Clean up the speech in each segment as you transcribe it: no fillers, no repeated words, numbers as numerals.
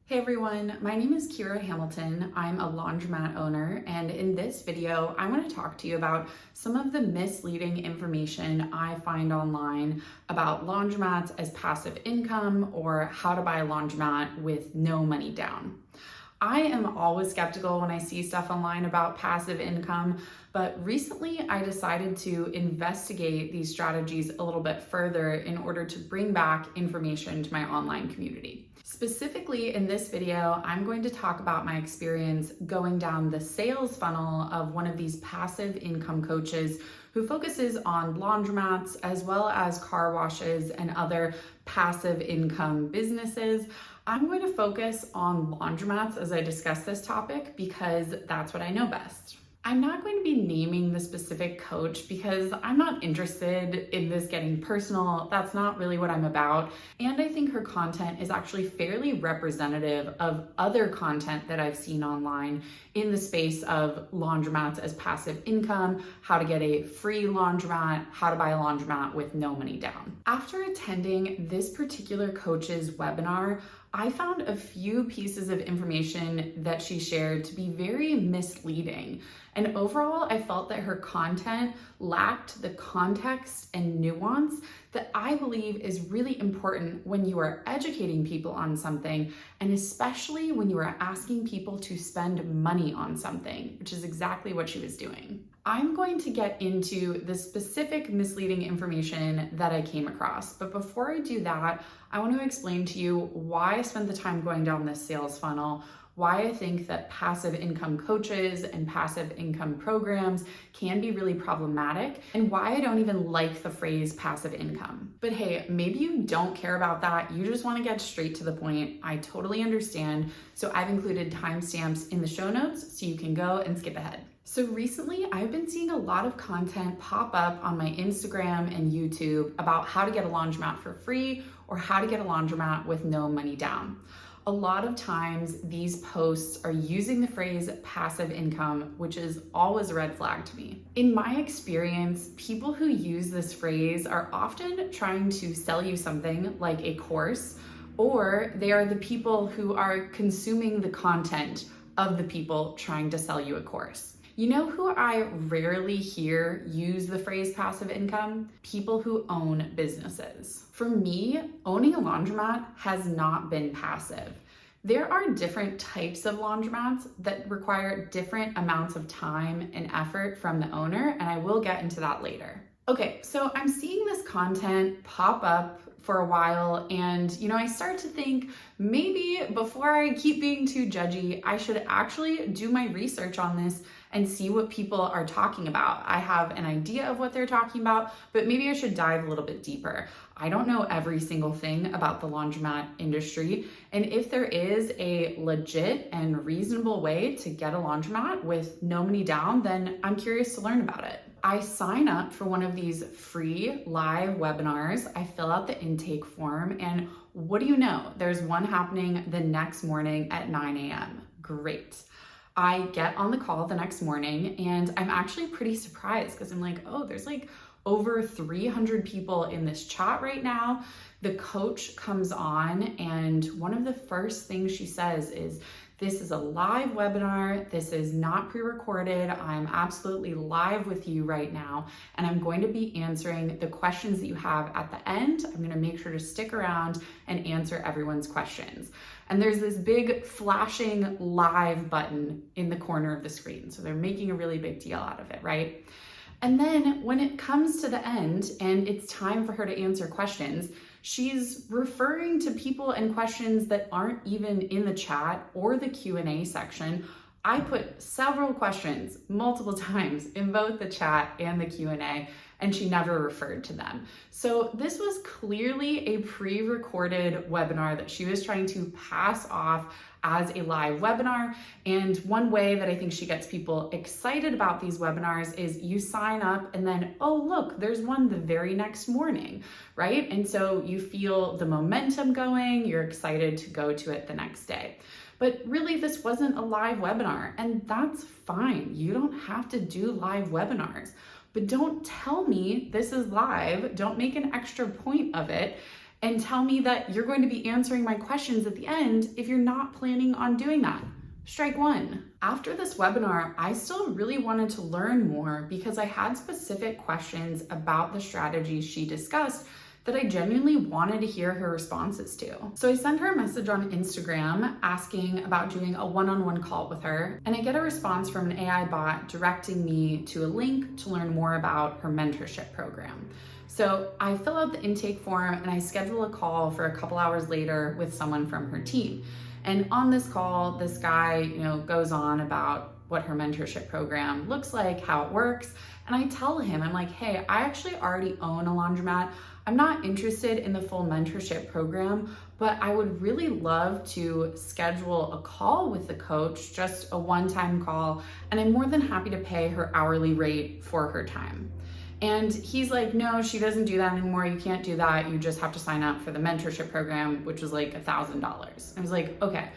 Hey everyone, my name is Kira Hamilton. I'm a laundromat owner, and in this video, I want to talk to you about some of the misleading information I find online about laundromats as passive income or how to buy a laundromat with no money down. I am always skeptical when I see stuff online about passive income, but recently I decided to investigate these strategies a little bit further in order to bring back information to my online community. Specifically in this video, I'm going to talk about my experience going down the sales funnel of one of these passive income coaches who focuses on laundromats as well as car washes and other passive income businesses. I'm going to focus on laundromats as I discuss this topic because that's what I know best. I'm not going to be naming the specific coach because I'm not interested in this getting personal. That's not really what I'm about. And I think her content is actually fairly representative of other content that I've seen online in the space of laundromats as passive income, how to get a free laundromat, how to buy a laundromat with no money down. After attending this particular coach's webinar, I found a few pieces of information that she shared to be very misleading. And overall, I felt that her content lacked the context and nuance that I believe is really important when you are educating people on something, and especially when you are asking people to spend money on something, which is exactly what she was doing. I'm going to get into the specific misleading information that I came across, but before I do that, I want to explain to you why I spent the time going down this sales funnel, why I think that passive income coaches and passive income programs can be really problematic, and why I don't even like the phrase passive income. But hey, maybe you don't care about that. You just want to get straight to the point. I totally understand. So I've included timestamps in the show notes so you can go and skip ahead. So recently, I've been seeing a lot of content pop up on my Instagram and YouTube about how to get a laundromat for free or how to get a laundromat with no money down. A lot of times these posts are using the phrase passive income, which is always a red flag to me. In my experience, people who use this phrase are often trying to sell you something like a course, or they are the people who are consuming the content of the people trying to sell you a course. You know who I rarely hear use the phrase passive income? People who own businesses. For me, owning a laundromat has not been passive. There are different types of laundromats that require different amounts of time and effort from the owner, and I will get into that later. Okay, so I'm seeing this content pop up for a while, and I start to think maybe before I keep being too judgy, I should actually do my research on this and see what people are talking about. I have an idea of what they're talking about, but maybe I should dive a little bit deeper. I don't know every single thing about the laundromat industry, and if there is a legit and reasonable way to get a laundromat with no money down, then I'm curious to learn about it. I sign up for one of these free live webinars. I fill out the intake form, and what do you know? There's one happening the next morning at 9 a.m. Great. I get on the call the next morning, and I'm actually pretty surprised because I'm like, oh, there's like over 300 people in this chat right now. The coach comes on, and one of the first things she says is, this is a live webinar. This is not pre-recorded. I'm absolutely live with you right now, and I'm going to be answering the questions that you have at the end. I'm going to make sure to stick around and answer everyone's questions. And there's this big flashing live button in the corner of the screen. So they're making a really big deal out of it, right? And then when it comes to the end and it's time for her to answer questions, she's referring to people and questions that aren't even in the chat or the Q&A section. I put several questions multiple times in both the chat and the Q&A, and she never referred to them. So this was clearly a pre-recorded webinar that she was trying to pass off as a live webinar. And one way that I think she gets people excited about these webinars is you sign up and then, oh, look, there's one the very next morning, right? And so you feel the momentum going, you're excited to go to it the next day. But really, this wasn't a live webinar, and that's fine. You don't have to do live webinars, but don't tell me this is live. Don't make an extra point of it and tell me that you're going to be answering my questions at the end if you're not planning on doing that. Strike one. After this webinar, I still really wanted to learn more because I had specific questions about the strategies she discussed that I genuinely wanted to hear her responses to. So I sent her a message on Instagram asking about doing a one-on-one call with her, and I get a response from an AI bot directing me to a link to learn more about her mentorship program. So I fill out the intake form and I schedule a call for a couple hours later with someone from her team. And on this call, this guy, goes on about what her mentorship program looks like, how it works. And I tell him, I'm like, hey, I actually already own a laundromat. I'm not interested in the full mentorship program, but I would really love to schedule a call with the coach, just a one-time call, and I'm more than happy to pay her hourly rate for her time. And he's like, no, she doesn't do that anymore. You can't do that. You just have to sign up for the mentorship program, which was like $1,000. I was like, okay,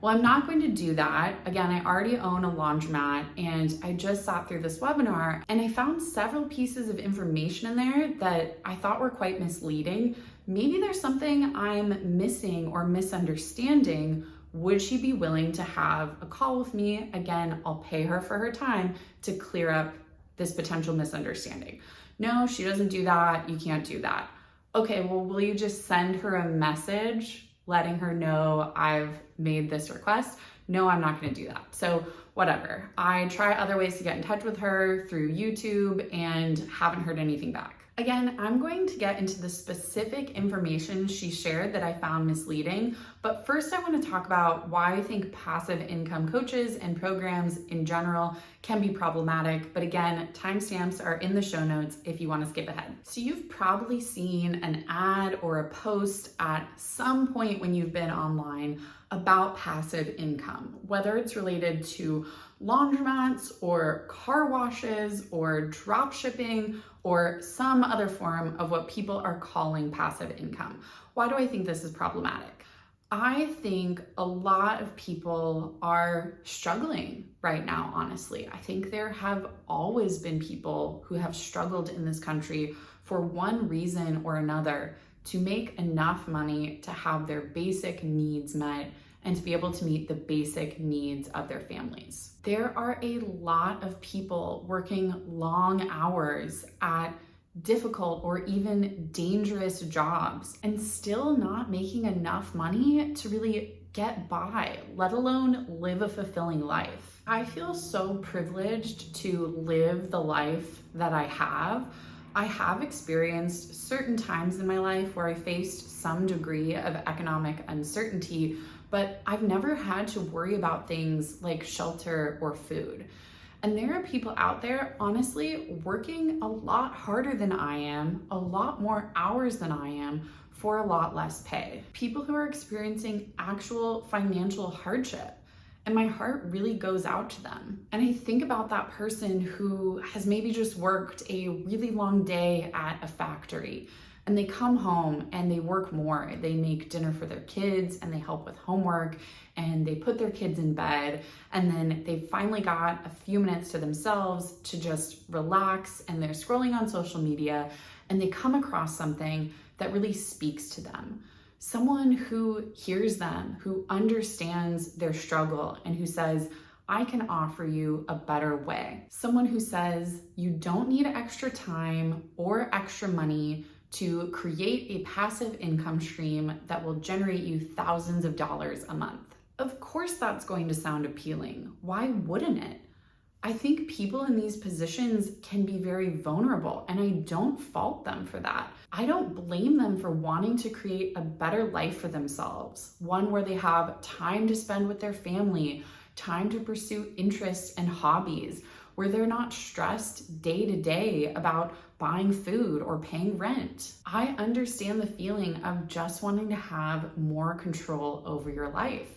well, I'm not going to do that. Again, I already own a laundromat and I just sat through this webinar and I found several pieces of information in there that I thought were quite misleading. Maybe there's something I'm missing or misunderstanding. Would she be willing to have a call with me? Again, I'll pay her for her time to clear up this potential misunderstanding. No, she doesn't do that. You can't do that. Okay, well, will you just send her a message letting her know I've made this request? No, I'm not gonna do that. So whatever. I try other ways to get in touch with her through YouTube and haven't heard anything back. Again, I'm going to get into the specific information she shared that I found misleading, but first I want to talk about why I think passive income coaches and programs in general can be problematic. But again, timestamps are in the show notes if you want to skip ahead. So you've probably seen an ad or a post at some point when you've been online about passive income, whether it's related to laundromats or car washes or drop shipping or some other form of what people are calling passive income. Why do I think this is problematic? I think a lot of people are struggling right now, honestly. I think there have always been people who have struggled in this country for one reason or another to make enough money to have their basic needs met and to be able to meet the basic needs of their families. There are a lot of people working long hours at difficult or even dangerous jobs and still not making enough money to really get by, let alone live a fulfilling life. I feel so privileged to live the life that I have. I have experienced certain times in my life where I faced some degree of economic uncertainty, but I've never had to worry about things like shelter or food. And there are people out there, honestly, working a lot harder than I am, a lot more hours than I am, for a lot less pay. People who are experiencing actual financial hardship. And my heart really goes out to them. And I think about that person who has maybe just worked a really long day at a factory, and they come home and they work more. They make dinner for their kids and they help with homework and they put their kids in bed, and then they finally got a few minutes to themselves to just relax, and they're scrolling on social media and they come across something that really speaks to them. Someone who hears them, who understands their struggle, and who says, I can offer you a better way. Someone who says, you don't need extra time or extra money to create a passive income stream that will generate you thousands of dollars a month. Of course that's going to sound appealing. Why wouldn't it? I think people in these positions can be very vulnerable, and I don't fault them for that. I don't blame them for wanting to create a better life for themselves, one where they have time to spend with their family, time to pursue interests and hobbies, where they're not stressed day to day about buying food or paying rent. I understand the feeling of just wanting to have more control over your life.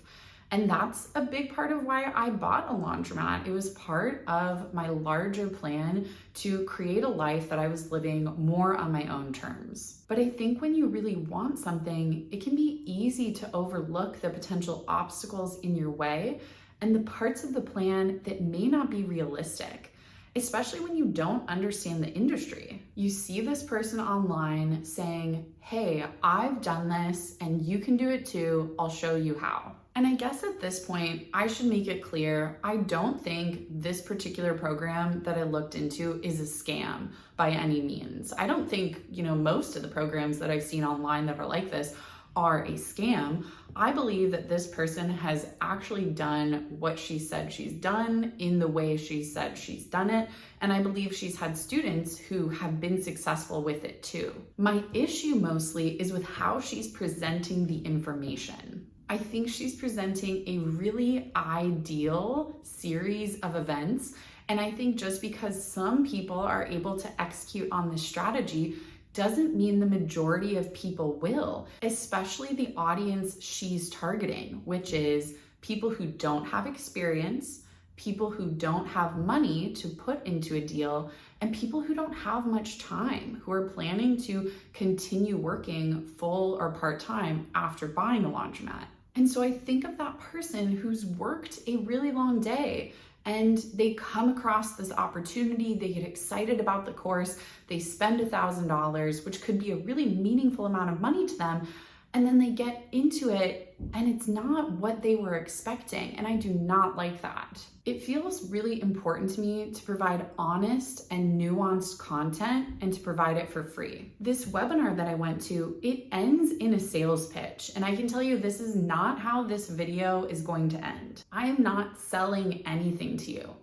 And that's a big part of why I bought a laundromat. It was part of my larger plan to create a life that I was living more on my own terms. But I think when you really want something, it can be easy to overlook the potential obstacles in your way and the parts of the plan that may not be realistic. especially when you don't understand the industry. You see this person online saying, hey, I've done this and you can do it too, I'll show you how. And I guess at this point, I should make it clear, I don't think this particular program that I looked into is a scam by any means. I don't think, most of the programs that I've seen online that are like this are a scam. I believe that this person has actually done what she said she's done in the way she said she's done it. And I believe she's had students who have been successful with it too. My issue mostly is with how she's presenting the information. I think she's presenting a really ideal series of events. And I think just because some people are able to execute on this strategy doesn't mean the majority of people will, especially the audience she's targeting, which is people who don't have experience, people who don't have money to put into a deal, and people who don't have much time, who are planning to continue working full or part-time after buying a laundromat. And so I think of that person who's worked a really long day and they come across this opportunity, they get excited about the course, they spend $1,000, which could be a really meaningful amount of money to them, and then they get into it and it's not what they were expecting, and I do not like that. It feels really important to me to provide honest and nuanced content and to provide it for free. This webinar that I went to, it ends in a sales pitch, and I can tell you this is not how this video is going to end. I am not selling anything to you.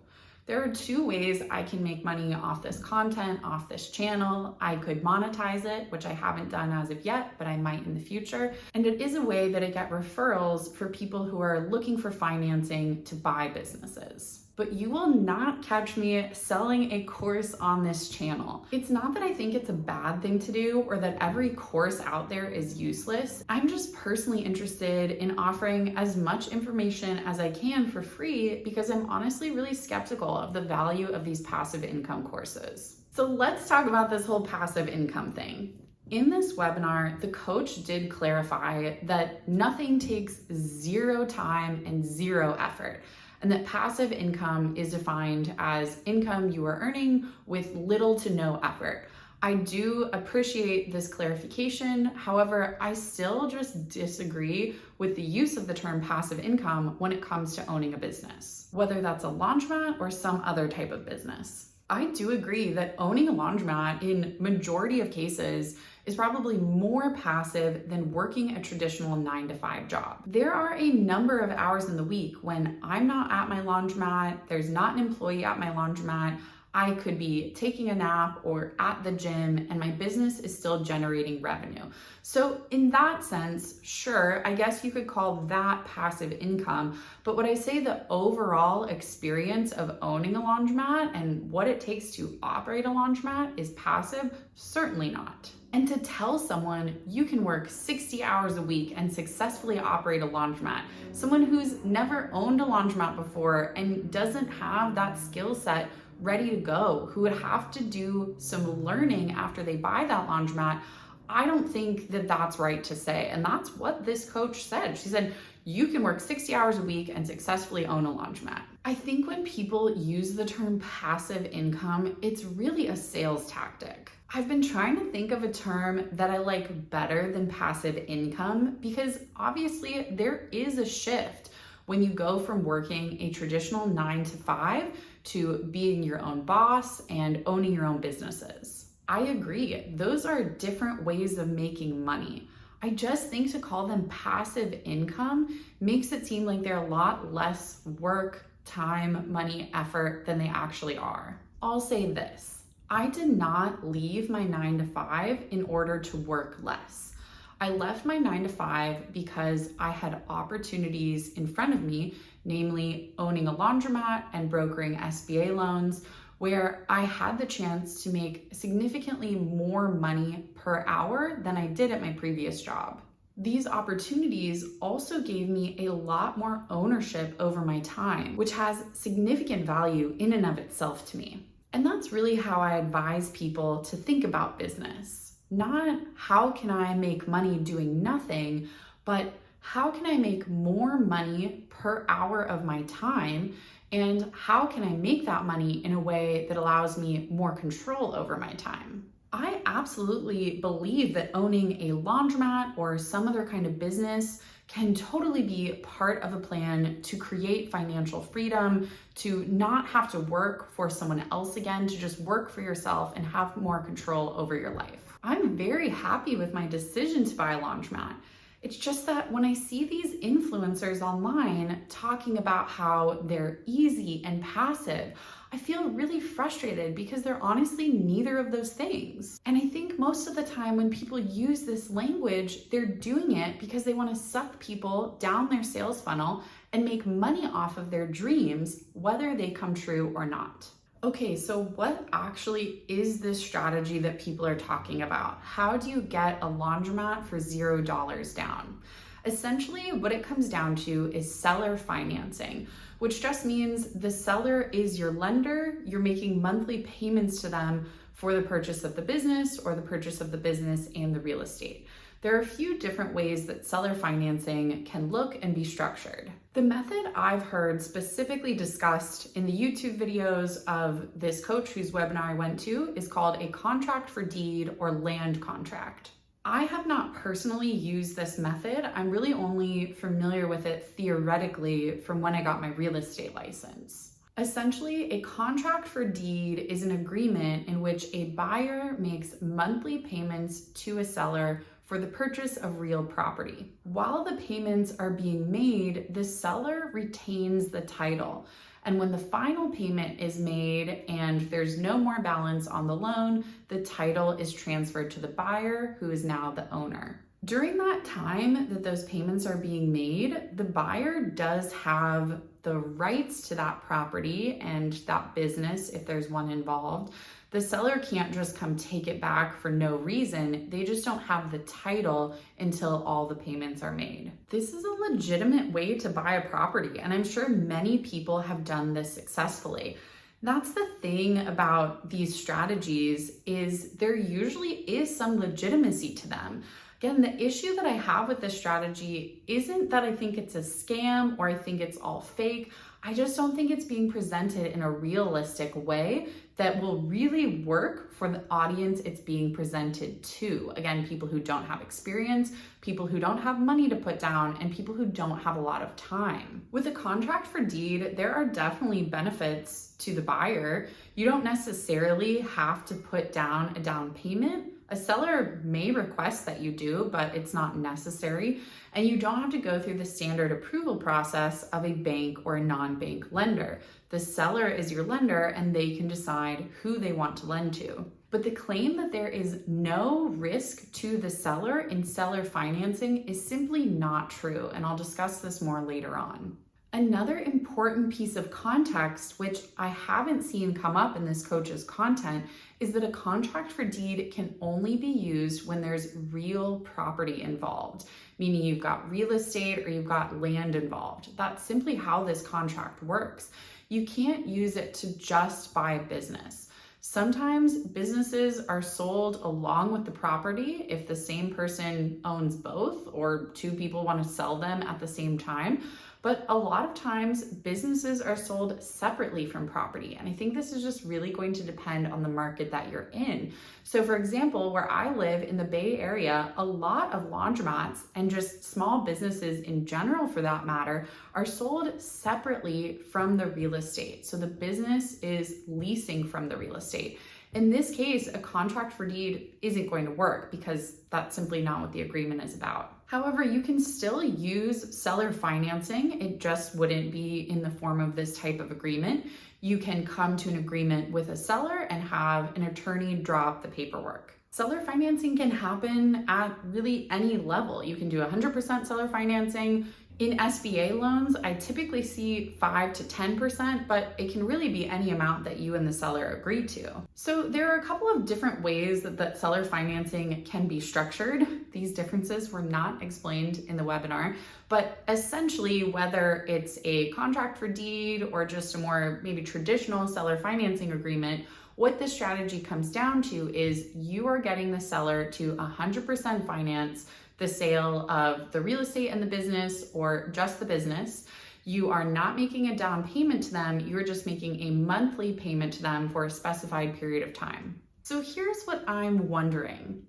There are two ways I can make money off this content, off this channel. I could monetize it, which I haven't done as of yet, but I might in the future. And it is a way that I get referrals for people who are looking for financing to buy businesses. But you will not catch me selling a course on this channel. It's not that I think it's a bad thing to do or that every course out there is useless. I'm just personally interested in offering as much information as I can for free because I'm honestly really skeptical of the value of these passive income courses. So let's talk about this whole passive income thing. In this webinar, the coach did clarify that nothing takes zero time and zero effort, and that passive income is defined as income you are earning with little to no effort. I do appreciate this clarification. However, I still just disagree with the use of the term passive income when it comes to owning a business, whether that's a laundromat or some other type of business. I do agree that owning a laundromat in majority of cases is probably more passive than working a traditional 9-to-5 job. There are a number of hours in the week when I'm not at my laundromat, there's not an employee at my laundromat, I could be taking a nap or at the gym and my business is still generating revenue. So in that sense, sure, I guess you could call that passive income. But would I say the overall experience of owning a laundromat and what it takes to operate a laundromat is passive? Certainly not. And to tell someone you can work 60 hours a week and successfully operate a laundromat, someone who's never owned a laundromat before and doesn't have that skill set ready to go, who would have to do some learning after they buy that laundromat, I don't think that that's right to say. And that's what this coach said. She said, you can work 60 hours a week and successfully own a laundromat. I think when people use the term passive income, it's really a sales tactic. I've been trying to think of a term that I like better than passive income because obviously there is a shift when you go from working a traditional 9-to-5 to being your own boss and owning your own businesses. I agree, those are different ways of making money. I just think to call them passive income makes it seem like they're a lot less work, time, money, effort than they actually are. I'll say this, I did not leave my 9-to-5 in order to work less. I left my 9-to-5 because I had opportunities in front of me, namely owning a laundromat and brokering SBA loans, where I had the chance to make significantly more money per hour than I did at my previous job. These opportunities also gave me a lot more ownership over my time, which has significant value in and of itself to me. And that's really how I advise people to think about business. Not how can I make money doing nothing, but how can I make more money per hour of my time And how can I make that money in a way that allows me more control over my time? I absolutely believe that owning a laundromat or some other kind of business can totally be part of a plan to create financial freedom, to not have to work for someone else again, to just work for yourself and have more control over your life. I'm very happy with my decision to buy a laundromat. It's just that when I see these influencers online talking about how they're easy and passive, I feel really frustrated because they're honestly neither of those things. And I think most of the time when people use this language, they're doing it because they want to suck people down their sales funnel and make money off of their dreams, whether they come true or not. Okay, so what actually is this strategy that people are talking about? How do you get a laundromat for $0 down? Essentially, what it comes down to is seller financing, which just means the seller is your lender. You're making monthly payments to them for the purchase of the business or the purchase of the business and the real estate. There are a few different ways that seller financing can look and be structured. The method I've heard specifically discussed in the YouTube videos of this coach whose webinar I went to is called a contract for deed or land contract. I have not personally used this method. I'm really only familiar with it theoretically from when I got my real estate license. Essentially, a contract for deed is an agreement in which a buyer makes monthly payments to a seller for the purchase of real property. While the payments are being made, the seller retains the title. And when the final payment is made and there's no more balance on the loan, the title is transferred to the buyer, who is now the owner. During that time that those payments are being made, the buyer does have the rights to that property and that business if there's one involved. The seller can't just come take it back for no reason. They just don't have the title until all the payments are made. This is a legitimate way to buy a property, and I'm sure many people have done this successfully. That's the thing about these strategies, is there usually is some legitimacy to them. Again, the issue that I have with this strategy isn't that I think it's a scam or I think it's all fake. I just don't think it's being presented in a realistic way that will really work for the audience it's being presented to. Again, people who don't have experience, people who don't have money to put down, and people who don't have a lot of time. With a contract for deed, there are definitely benefits to the buyer. You don't necessarily have to put down a down payment. A seller may request that you do, but it's not necessary. And you don't have to go through the standard approval process of a bank or a non-bank lender. The seller is your lender and they can decide who they want to lend to. But the claim that there is no risk to the seller in seller financing is simply not true. And I'll discuss this more later on. Another important piece of context, which I haven't seen come up in this coach's content, is that a contract for deed can only be used when there's real property involved, meaning you've got real estate or you've got land involved. That's simply how this contract works. You can't use it to just buy a business. Sometimes businesses are sold along with the property if the same person owns both or two people want to sell them at the same time. But a lot of times businesses are sold separately from property. And I think this is just really going to depend on the market that you're in. So for example, where I live in the Bay Area, a lot of laundromats and just small businesses in general for that matter are sold separately from the real estate. So the business is leasing from the real estate. In this case, a contract for deed isn't going to work because that's simply not what the agreement is about. However, you can still use seller financing. It just wouldn't be in the form of this type of agreement. You can come to an agreement with a seller and have an attorney draw up the paperwork. Seller financing can happen at really any level. You can do 100% seller financing. In SBA loans, I typically see 5 to 10%, but it can really be any amount that you and the seller agree to. So there are a couple of different ways that seller financing can be structured. These differences were not explained in the webinar, but essentially whether it's a contract for deed or just a more maybe traditional seller financing agreement, what this strategy comes down to is you are getting the seller to 100% finance the sale of the real estate and the business or just the business. You are not making a down payment to them, you're just making a monthly payment to them for a specified period of time. So here's what I'm wondering.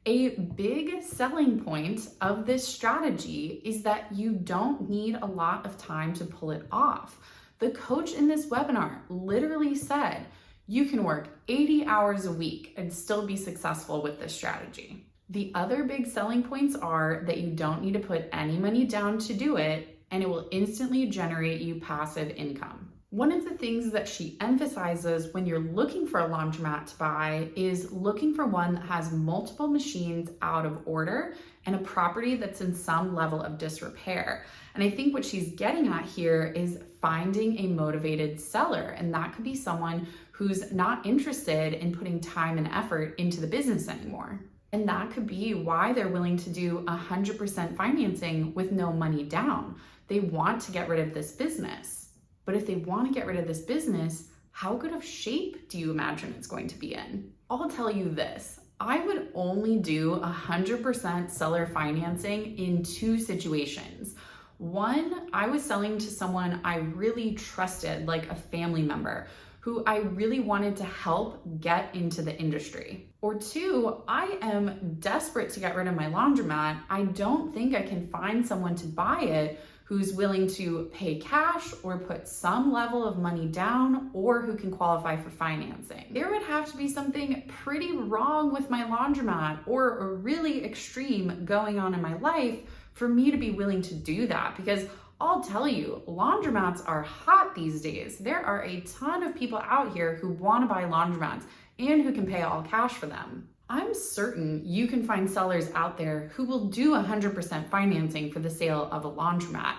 A big selling point of this strategy is that you don't need a lot of time to pull it off. The coach in this webinar literally said you can work 80 hours a week and still be successful with this strategy. The other big selling points are that you don't need to put any money down to do it, and it will instantly generate you passive income. One of the things that she emphasizes when you're looking for a laundromat to buy is looking for one that has multiple machines out of order and a property that's in some level of disrepair. And I think what she's getting at here is finding a motivated seller, and that could be someone who's not interested in putting time and effort into the business anymore. And that could be why they're willing to do 100% financing with no money down. They want to get rid of this business. But if they want to get rid of this business, how good of shape do you imagine it's going to be in? I'll tell you this, I would only do 100% seller financing in two situations. One, I was selling to someone I really trusted, like a family member, who I really wanted to help get into the industry. Or two, I am desperate to get rid of my laundromat. I don't think I can find someone to buy it who's willing to pay cash or put some level of money down, or who can qualify for financing. There would have to be something pretty wrong with my laundromat or a really extreme going on in my life for me to be willing to do that, because I'll tell you, laundromats are hot these days. There are a ton of people out here who want to buy laundromats and who can pay all cash for them. I'm certain you can find sellers out there who will do 100% financing for the sale of a laundromat.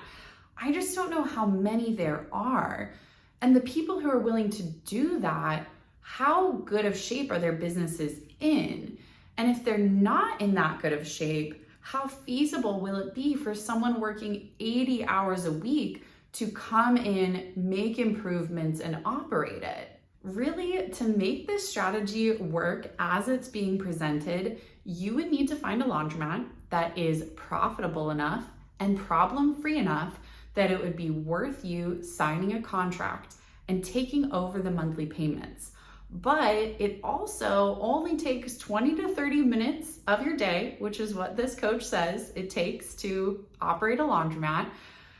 I just don't know how many there are. And the people who are willing to do that, how good of shape are their businesses in? And if they're not in that good of shape, how feasible will it be for someone working 80 hours a week to come in, make improvements, and operate it? Really, to make this strategy work as it's being presented, you would need to find a laundromat that is profitable enough and problem-free enough that it would be worth you signing a contract and taking over the monthly payments. But it also only takes 20 to 30 minutes of your day, which is what this coach says it takes to operate a laundromat.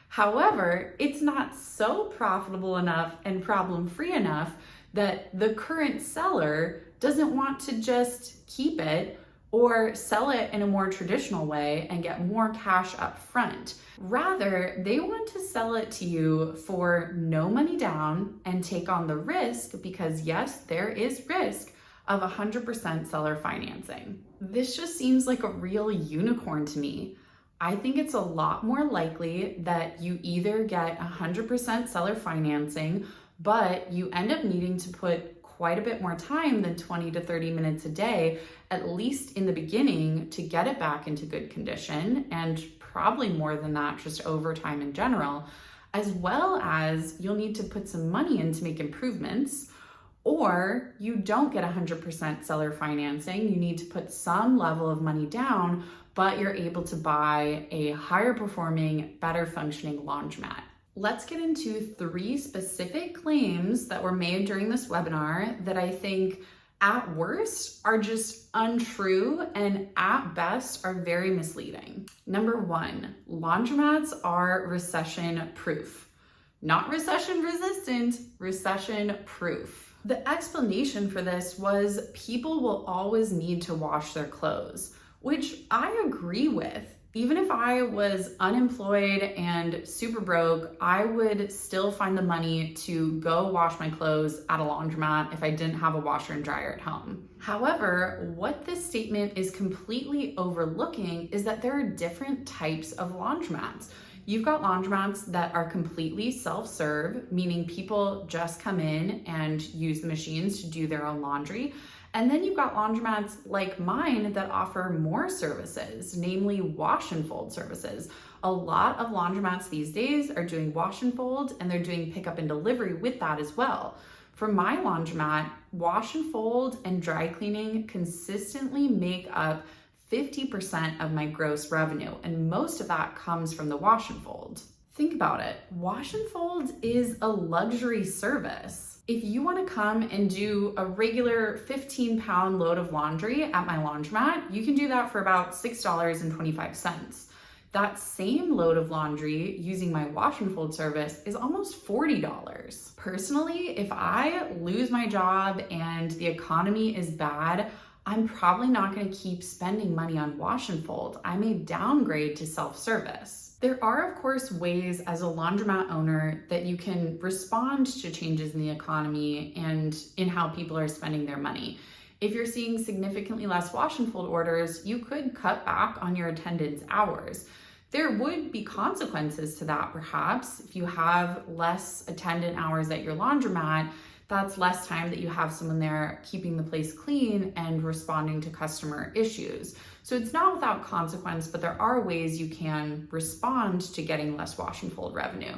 However, it's not so profitable enough and problem-free enough that the current seller doesn't want to just keep it or sell it in a more traditional way and get more cash up front. Rather, they want to sell it to you for no money down and take on the risk, because yes, there is risk of 100% seller financing. This just seems like a real unicorn to me. I think it's a lot more likely that you either get 100% seller financing, but you end up needing to put quite a bit more time than 20 to 30 minutes a day, at least in the beginning, to get it back into good condition, and probably more than that just over time in general, as well as you'll need to put some money in to make improvements. Or you don't get 100% seller financing, you need to put some level of money down, but you're able to buy a higher performing, better functioning laundromat. Let's get into 3 specific claims that were made during this webinar that I think at worst are just untrue and at best are very misleading. Number 1, laundromats are recession proof. Not recession resistant, recession proof. The explanation for this was people will always need to wash their clothes, which I agree with. Even if I was unemployed and super broke, I would still find the money to go wash my clothes at a laundromat if I didn't have a washer and dryer at home. However, what this statement is completely overlooking is that there are different types of laundromats. You've got laundromats that are completely self-serve, meaning people just come in and use the machines to do their own laundry. And then you've got laundromats like mine that offer more services, namely wash and fold services. A lot of laundromats these days are doing wash and fold, and they're doing pickup and delivery with that as well. For my laundromat, wash and fold and dry cleaning consistently make up 50% of my gross revenue, and most of that comes from the wash and fold. Think about it. Wash and fold is a luxury service. If you want to come and do a regular 15-pound load of laundry at my laundromat, you can do that for about $6.25. That same load of laundry using my wash and fold service is almost $40. Personally, if I lose my job and the economy is bad, I'm probably not going to keep spending money on wash and fold. I may downgrade to self-service. There are, of course, ways as a laundromat owner that you can respond to changes in the economy and in how people are spending their money. If you're seeing significantly less wash and fold orders, you could cut back on your attendance hours. There would be consequences to that, perhaps. If you have less attendant hours at your laundromat, that's less time that you have someone there keeping the place clean and responding to customer issues. So it's not without consequence, but there are ways you can respond to getting less wash and fold revenue.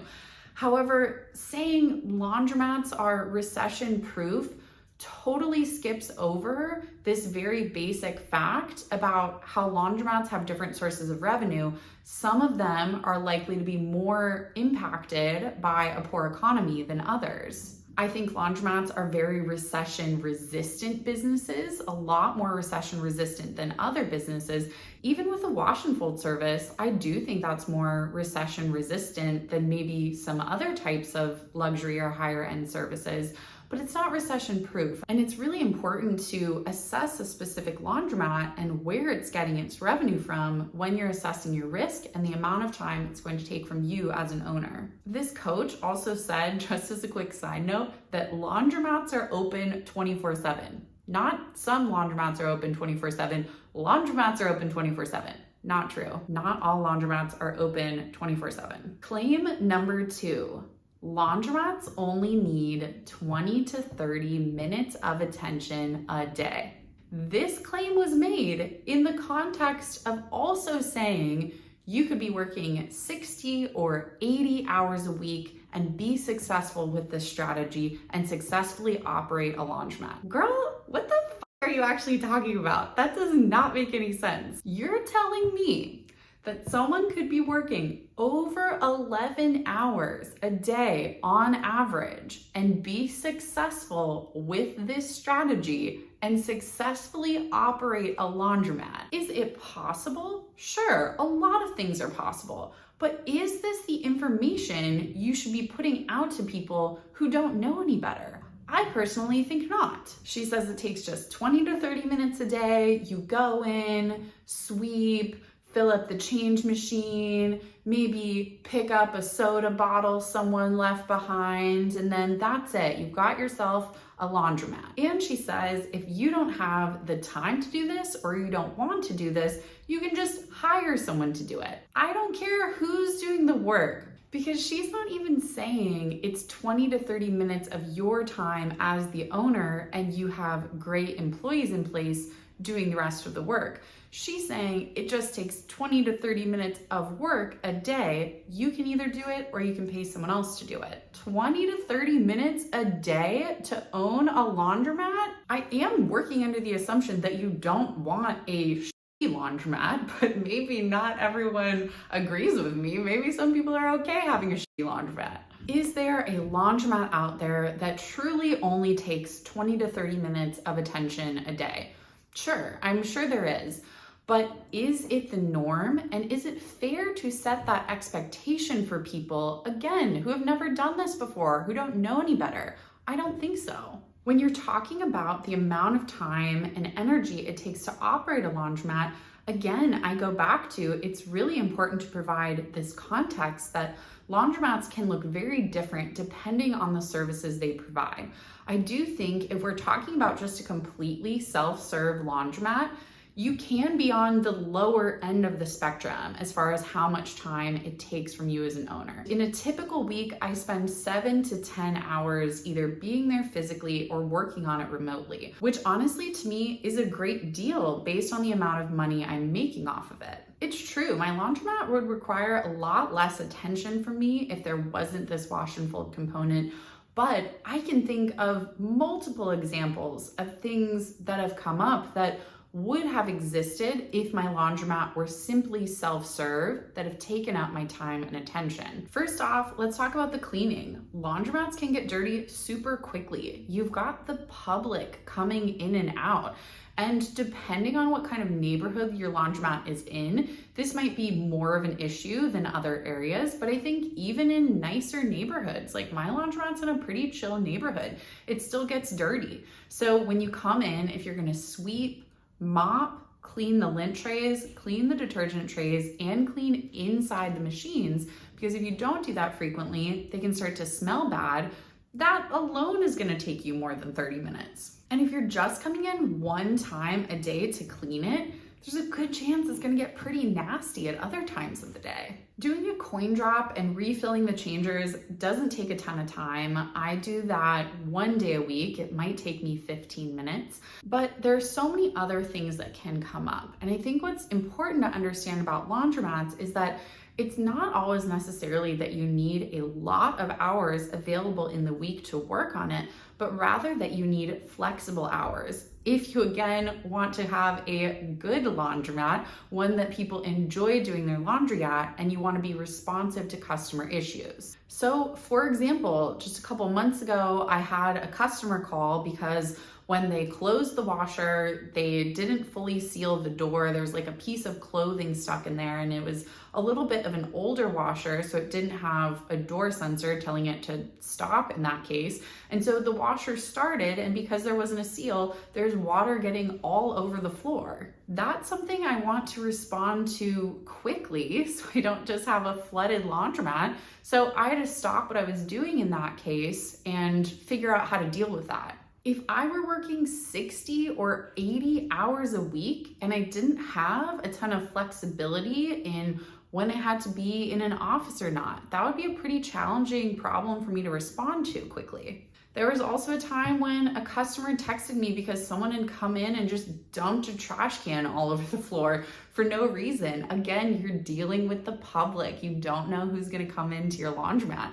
However, saying laundromats are recession proof totally skips over this very basic fact about how laundromats have different sources of revenue. Some of them are likely to be more impacted by a poor economy than others. I think laundromats are very recession resistant businesses, a lot more recession resistant than other businesses. Even with a wash and fold service, I do think that's more recession resistant than maybe some other types of luxury or higher end services, but it's not recession proof. And it's really important to assess a specific laundromat and where it's getting its revenue from when you're assessing your risk and the amount of time it's going to take from you as an owner. This coach also said, just as a quick side note, that laundromats are open 24/7. Not some laundromats are open 24/7. Laundromats are open 24/7. Not true. Not all laundromats are open 24/7. Claim number 2. Laundromats only need 20 to 30 minutes of attention a day. This claim was made in the context of also saying you could be working 60 or 80 hours a week and be successful with this strategy and successfully operate a laundromat. Girl, what the f are you actually talking about? That does not make any sense. You're telling me that someone could be working over 11 hours a day on average and be successful with this strategy and successfully operate a laundromat. Is it possible? Sure, a lot of things are possible, but is this the information you should be putting out to people who don't know any better? I personally think not. She says it takes just 20 to 30 minutes a day. You go in, sweep, fill up the change machine, maybe pick up a soda bottle someone left behind, and then that's it. You've got yourself a laundromat. And she says, if you don't have the time to do this or you don't want to do this, you can just hire someone to do it. I don't care who's doing the work, because she's not even saying it's 20 to 30 minutes of your time as the owner and you have great employees in place doing the rest of the work. She's saying it just takes 20 to 30 minutes of work a day. You can either do it or you can pay someone else to do it. 20 to 30 minutes a day to own a laundromat? I am working under the assumption that you don't want a shitty laundromat, but maybe not everyone agrees with me. Maybe some people are okay having a shitty laundromat. Is there a laundromat out there that truly only takes 20 to 30 minutes of attention a day? Sure, I'm sure there is. But is it the norm? And is it fair to set that expectation for people, again, who have never done this before, who don't know any better? I don't think so. When you're talking about the amount of time and energy it takes to operate a laundromat, again, I go back to it's really important to provide this context that laundromats can look very different depending on the services they provide. I do think if we're talking about just a completely self-serve laundromat, you can be on the lower end of the spectrum as far as how much time it takes from you as an owner. In a typical week, I spend 7 to 10 hours either being there physically or working on it remotely, which honestly to me is a great deal based on the amount of money I'm making off of it. It's true, my laundromat would require a lot less attention from me if there wasn't this wash and fold component. But I can think of multiple examples of things that have come up that would have existed if my laundromat were simply self-serve that have taken up my time and attention. First off, let's talk about the cleaning. Laundromats can get dirty super quickly. You've got the public coming in and out. And depending on what kind of neighborhood your laundromat is in, this might be more of an issue than other areas. But I think even in nicer neighborhoods, like my laundromat's in a pretty chill neighborhood, it still gets dirty. So when you come in, if you're gonna sweep, mop, clean the lint trays, clean the detergent trays, and clean inside the machines, because if you don't do that frequently, they can start to smell bad. That alone is gonna take you more than 30 minutes. And if you're just coming in one time a day to clean it, there's a good chance it's gonna get pretty nasty at other times of the day. Doing a coin drop and refilling the changers doesn't take a ton of time. I do that one day a week. It might take me 15 minutes, but there's so many other things that can come up. And I think what's important to understand about laundromats is that it's not always necessarily that you need a lot of hours available in the week to work on it, but rather that you need flexible hours. If you again want to have a good laundromat, one that people enjoy doing their laundry at, and you want to be responsive to customer issues. So for example, just a couple months ago, I had a customer call because when they closed the washer, they didn't fully seal the door. There was like a piece of clothing stuck in there, and it was a little bit of an older washer, so it didn't have a door sensor telling it to stop in that case. And so the washer started, and because there wasn't a seal, there's water getting all over the floor. That's something I want to respond to quickly, so I don't just have a flooded laundromat. So I had to stop what I was doing in that case and figure out how to deal with that. If I were working 60 or 80 hours a week and I didn't have a ton of flexibility in when I had to be in an office or not, that would be a pretty challenging problem for me to respond to quickly. There was also a time when a customer texted me because someone had come in and just dumped a trash can all over the floor for no reason. Again, you're dealing with the public. You don't know who's gonna come into your laundromat.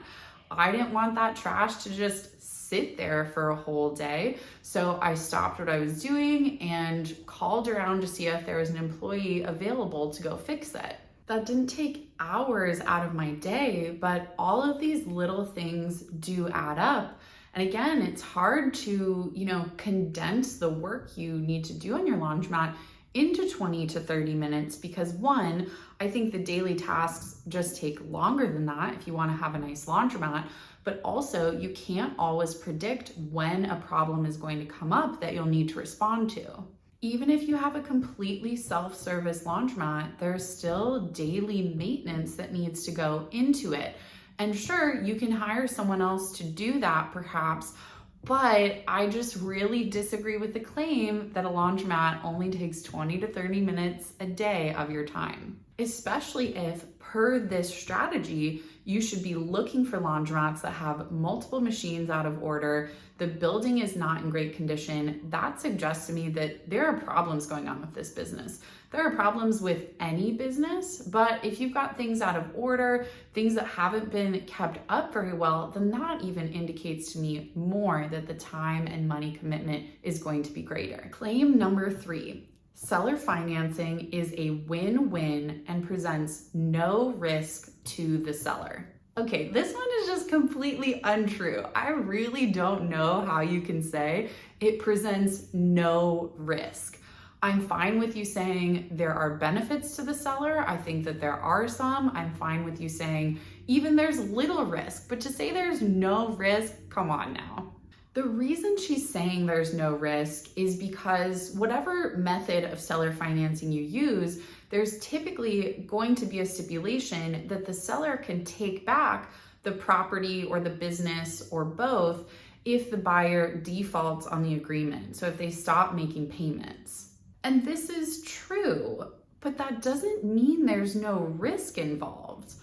I didn't want that trash to just sit there for a whole day. So I stopped what I was doing and called around to see if there was an employee available to go fix it. That didn't take hours out of my day, but all of these little things do add up. And again, it's hard to, condense the work you need to do on your laundromat into 20 to 30 minutes because one, I think the daily tasks just take longer than that if you want to have a nice laundromat, but also you can't always predict when a problem is going to come up that you'll need to respond to. Even if you have a completely self-service laundromat, there's still daily maintenance that needs to go into it. And sure, you can hire someone else to do that perhaps, but I just really disagree with the claim that a laundromat only takes 20 to 30 minutes a day of your time, especially if, per this strategy, you should be looking for laundromats that have multiple machines out of order. The building is not in great condition. That suggests to me that there are problems going on with this business. There are problems with any business, but if you've got things out of order, things that haven't been kept up very well, then that even indicates to me more that the time and money commitment is going to be greater. Claim number 3. Seller financing is a win-win and presents no risk to the seller. Okay, this one is just completely untrue. I really don't know how you can say it presents no risk. I'm fine with you saying there are benefits to the seller. I think that there are some. I'm fine with you saying even there's little risk, but to say there's no risk, come on now. The reason she's saying there's no risk is because whatever method of seller financing you use, there's typically going to be a stipulation that the seller can take back the property or the business or both if the buyer defaults on the agreement. So if they stop making payments. And this is true, but that doesn't mean there's no risk involved.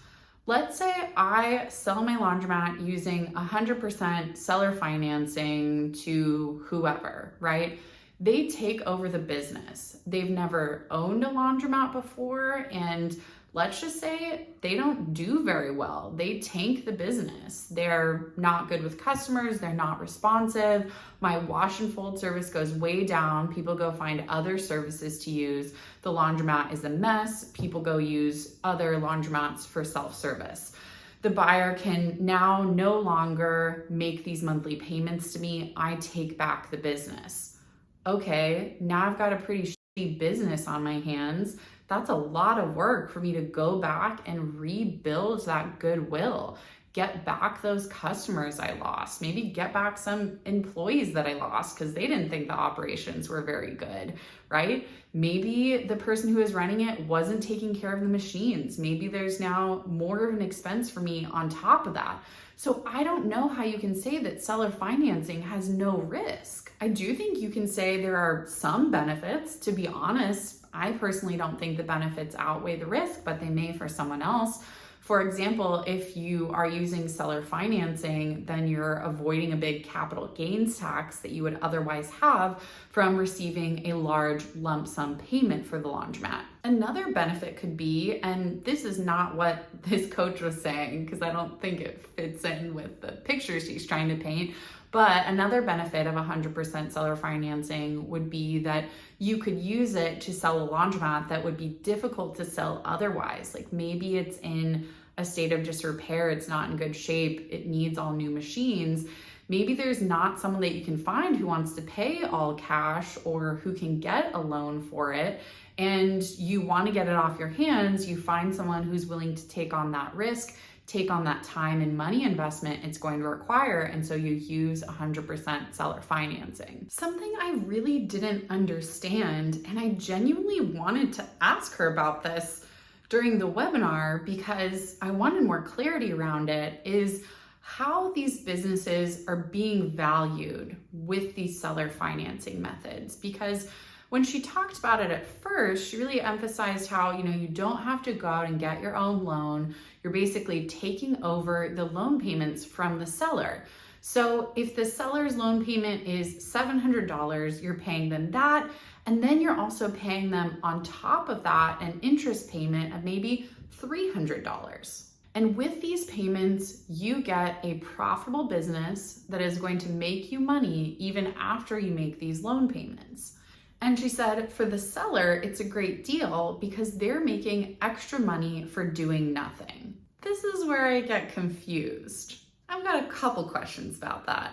Let's say I sell my laundromat using 100% seller financing to whoever, right? They take over the business. They've never owned a laundromat before, and let's just say they don't do very well. They tank the business. They're not good with customers. They're not responsive. My wash and fold service goes way down. People go find other services to use. The laundromat is a mess. People go use other laundromats for self-service. The buyer can now no longer make these monthly payments to me. I take back the business. Okay, now I've got a pretty shitty business on my hands. That's a lot of work for me to go back and rebuild that goodwill, get back those customers I lost, maybe get back some employees that I lost because they didn't think the operations were very good, right? Maybe the person who was running it wasn't taking care of the machines. Maybe there's now more of an expense for me on top of that. So I don't know how you can say that seller financing has no risk. I do think you can say there are some benefits. To be honest, I personally don't think the benefits outweigh the risk, but they may for someone else. For example, if you are using seller financing, then you're avoiding a big capital gains tax that you would otherwise have from receiving a large lump sum payment for the laundromat. Another benefit could be, and this is not what this coach was saying because I don't think it fits in with the picture she's trying to paint, but another benefit of 100% seller financing would be that you could use it to sell a laundromat that would be difficult to sell otherwise. Like maybe it's in a state of disrepair, it's not in good shape, it needs all new machines. Maybe there's not someone that you can find who wants to pay all cash or who can get a loan for it, and you want to get it off your hands. You find someone who's willing to take on that risk, take on that time and money investment it's going to require, and so you use 100% seller financing. Something I really didn't understand, and I genuinely wanted to ask her about this during the webinar because I wanted more clarity around it, is how these businesses are being valued with these seller financing methods. Because when she talked about it at first, she really emphasized how, you don't have to go out and get your own loan. You're basically taking over the loan payments from the seller. So if the seller's loan payment is $700, you're paying them that, and then you're also paying them on top of that an interest payment of maybe $300. And with these payments, you get a profitable business that is going to make you money even after you make these loan payments. And she said for the seller, it's a great deal because they're making extra money for doing nothing. This is where I get confused. I've got a couple questions about that.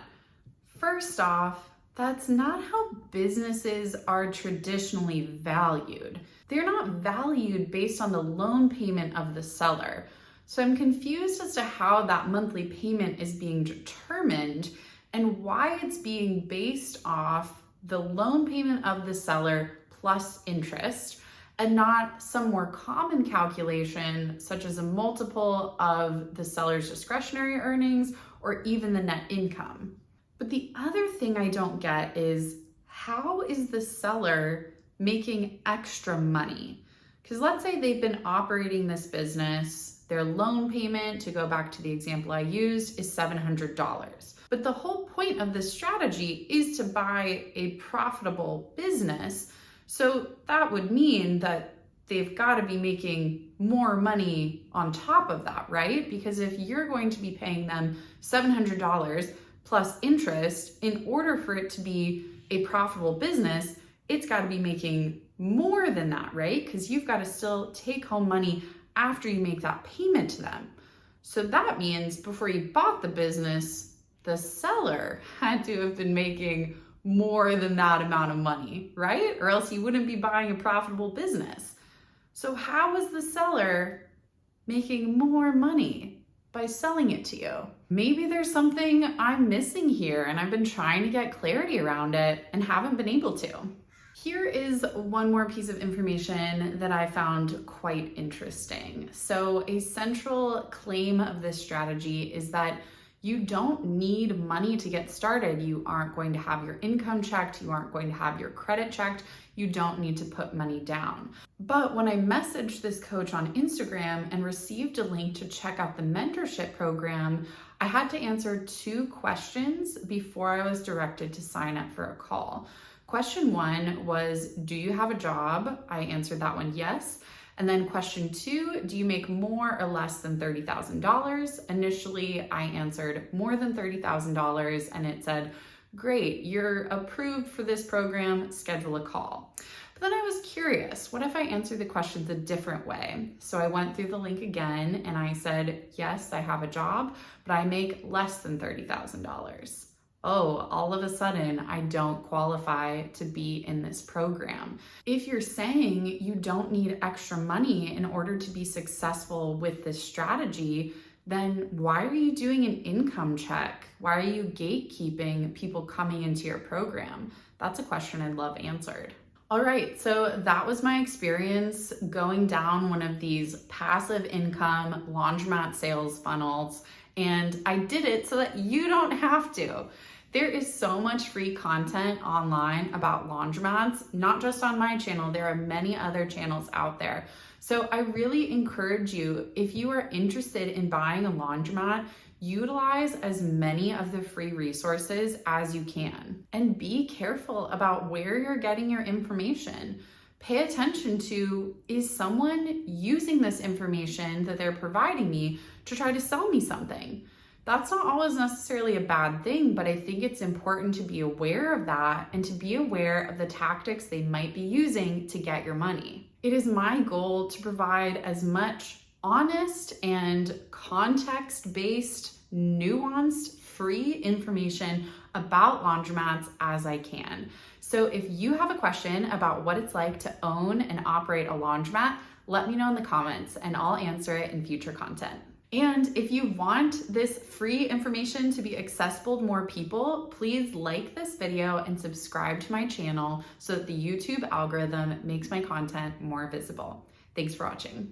First off, that's not how businesses are traditionally valued. They're not valued based on the loan payment of the seller. So I'm confused as to how that monthly payment is being determined and why it's being based off the loan payment of the seller plus interest and not some more common calculation such as a multiple of the seller's discretionary earnings or even the net income. But the other thing I don't get is how is the seller making extra money? Because let's say they've been operating this business, their loan payment, to go back to the example I used, is $700. But the whole point of this strategy is to buy a profitable business. So that would mean that they've got to be making more money on top of that, right? Because if you're going to be paying them $700 plus interest, in order for it to be a profitable business, it's got to be making more than that, right? Because you've got to still take home money after you make that payment to them. So that means before you bought the business, the seller had to have been making more than that amount of money, right? Or else you wouldn't be buying a profitable business. So how is the seller making more money by selling it to you? Maybe there's something I'm missing here and I've been trying to get clarity around it and haven't been able to. Here is one more piece of information that I found quite interesting. So a central claim of this strategy is that you don't need money to get started. You aren't going to have your income checked. You aren't going to have your credit checked. You don't need to put money down. But when I messaged this coach on Instagram and received a link to check out the mentorship program, I had to answer 2 questions before I was directed to sign up for a call. Question 1 was, do you have a job? I answered that one yes. And then question 2, do you make more or less than $30,000? Initially, I answered more than $30,000 and it said, great, you're approved for this program, schedule a call. But then I was curious, what if I answered the questions a different way? So I went through the link again and I said, yes, I have a job, but I make less than $30,000. Oh, all of a sudden, I don't qualify to be in this program. If you're saying you don't need extra money in order to be successful with this strategy, then why are you doing an income check? Why are you gatekeeping people coming into your program? That's a question I'd love answered. All right, so that was my experience going down one of these passive income laundromat sales funnels, and I did it so that you don't have to. There is so much free content online about laundromats, not just on my channel, there are many other channels out there. So I really encourage you, if you are interested in buying a laundromat, utilize as many of the free resources as you can. And be careful about where you're getting your information. Pay attention to, is someone using this information that they're providing me to try to sell me something? That's not always necessarily a bad thing, but I think it's important to be aware of that and to be aware of the tactics they might be using to get your money. It is my goal to provide as much honest and context-based, nuanced, free information about laundromats as I can. So if you have a question about what it's like to own and operate a laundromat, let me know in the comments and I'll answer it in future content. And if you want this free information to be accessible to more people, please like this video and subscribe to my channel so that the YouTube algorithm makes my content more visible. Thanks for watching.